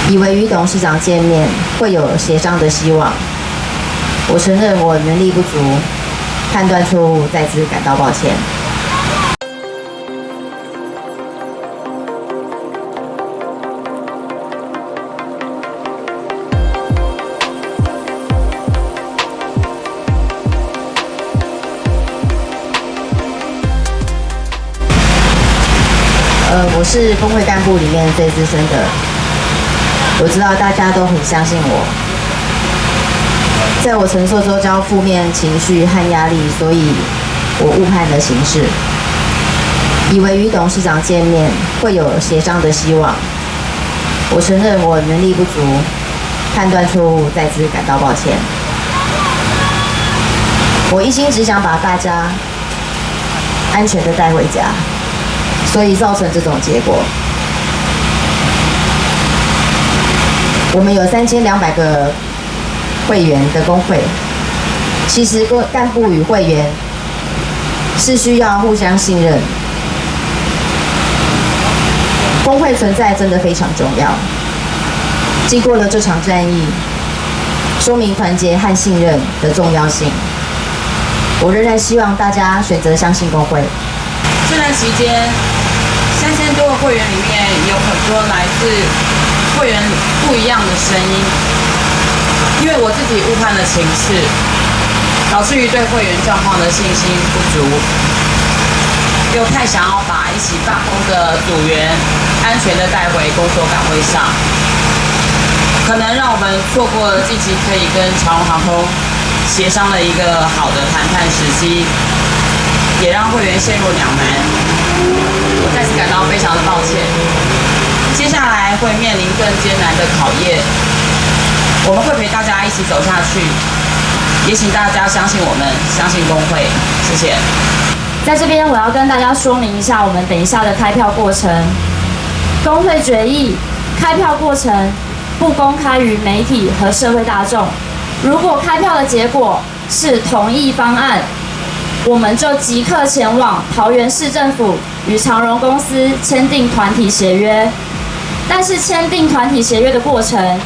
以为与董事长见面会有协商的希望，我承认我能力不足，判断错误，再次感到抱歉。我是工会干部里面最资深的，我知道大家都很相信我。在我承受周遭负面情绪和压力，所以我误判了形势，以为与董事长见面会有协商的希望。我承认我能力不足，判断错误，再次感到抱歉。我一心只想把大家安全的带回家，所以造成这种结果。我们有3200个会员的工会，其实干部与会员是需要互相信任，工会存在真的非常重要。经过了这场战役，说明团结和信任的重要性。我仍然希望大家选择相信工会。这段期间，3000多个会员里面有很多来自会员不一样的声音，因为我自己误判了情势，导致于对会员状况的信心不足，又太想要把一起罢工的组员安全的带回工作岗位上，可能让我们错过了近期可以跟长荣航空协商的一个好的谈判时机，也让会员陷入两难。我再次感到非常的抱歉。接下来会面临更艰难的考验，我们会陪大家一起走下去，也请大家相信我们，相信工会。谢谢。在这边我要跟大家说明一下我们等一下的开票过程。工会决议，开票过程不公开于媒体和社会大众。如果开票的结果是同意方案，我们就即刻前往桃园市政府与长荣公司签订团体协约。但是签订团体协约的过程，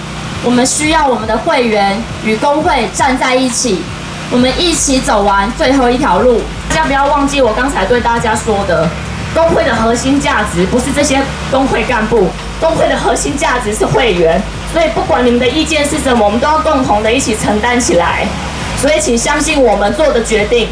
我们需要我们的会员与工会站在一起，我们一起走完最后一条路。大家不要忘记我刚才对大家说的，工会的核心价值不是这些工会干部，工会的核心价值是会员。所以不管你们的意见是什么，我们都要共同的一起承担起来。所以请相信我们做的决定。